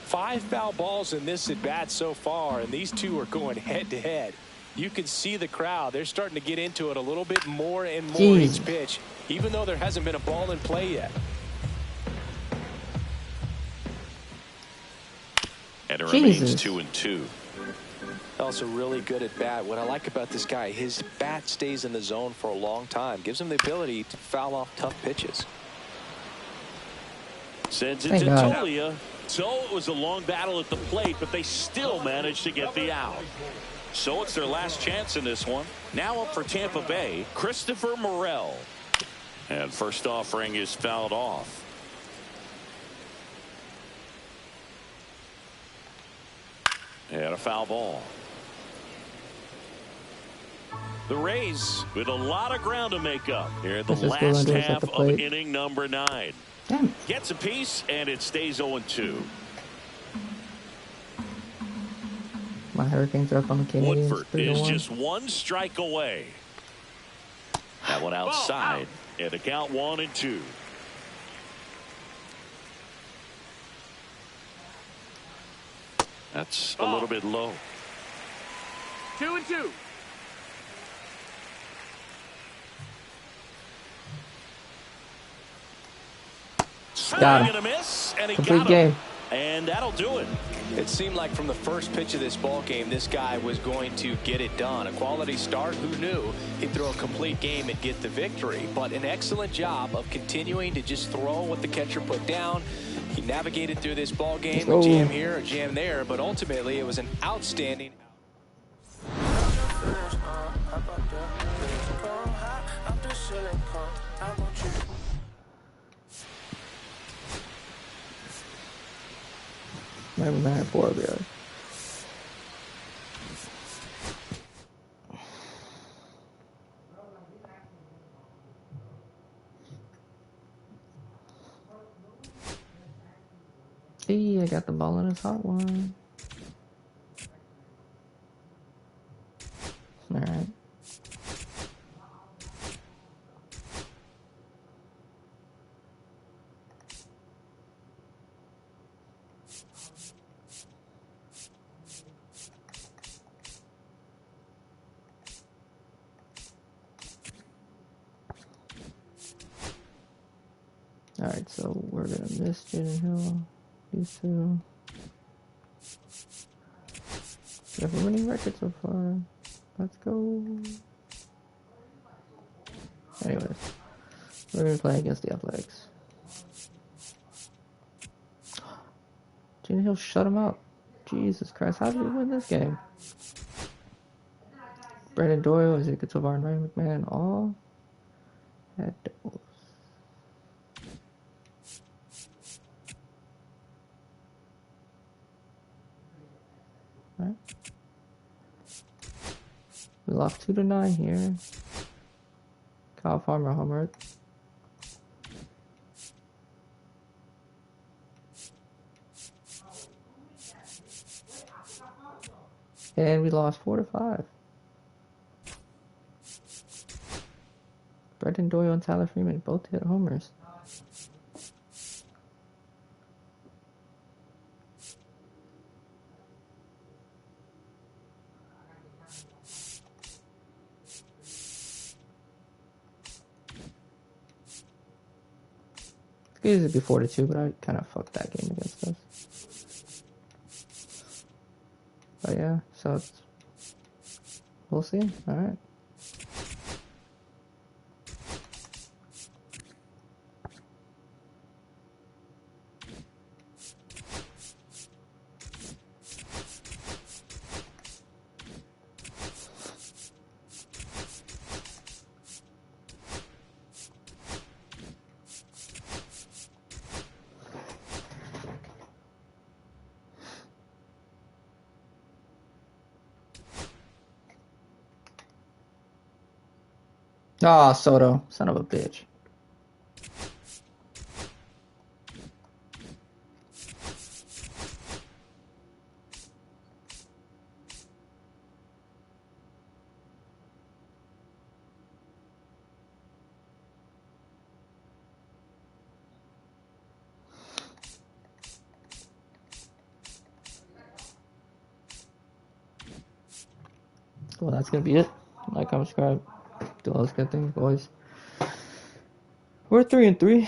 5 foul balls in this at bat so far, and these two are going head to head. You can see the crowd. They're starting to get into it a little bit more and more each pitch, even though there hasn't been a ball in play yet. And it remains 2-2. Also really good at bat. What I like about this guy, his bat stays in the zone for a long time. Gives him the ability to foul off tough pitches. Sends it to Tolia. So it was a long battle at the plate, but they still managed to get the out. So it's their last chance in this one. Now up for Tampa Bay, Christopher Morel. And first offering is fouled off. And a foul ball. The Rays with a lot of ground to make up here at the last half of inning number 9. Damn. Gets a piece, and it stays 0-2. My Hurricanes are up on the Canadians. Woodford is just 1 strike away. That one outside. And the count 1-2. That's a little bit low. 2-2. Got him. And a miss, and he Complete got game. him. And that'll do it. It seemed like from the first pitch of this ball game, this guy was going to get it done. A quality start. Who knew he'd throw a complete game and get the victory? But an excellent job of continuing to just throw what the catcher put down. He navigated through this ball game, a jam here, a jam there, but ultimately it was an outstanding. Maybe 9-4, yeah. Hey, I got the ball in his hot one. All right. Alright, so we're gonna miss Jaden Hill. These two. We have a winning record so far. Let's go. Anyways, we're gonna play against the Athletics. Jaden Hill shut him up. Jesus Christ, how did we win this game? Brandon Doyle, Ezekiel Tovar, and Ryan McMahon all had doubles. Right. We lost 2-9 here. Kyle Farmer homered. And we lost 4-5. Brendan Doyle and Tyler Freeman both hit homers. It's easy to be 4-2, but I kind of fucked that game against us. But yeah, so it's, we'll see. All right. Ah, Soto, son of a bitch. Well, that's gonna be it. Like, comment, subscribe, do all those good things, boys. We're 3-3.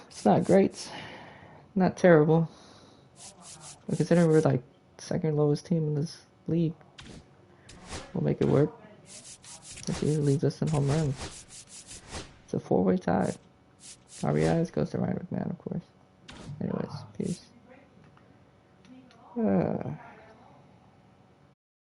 It's not great, not terrible. But considering we're like second lowest team in this league, we'll make it work. This usually leads us in home runs. It's a 4-way tie. RBIs goes to Ryan McMahon, of course. Anyways, peace.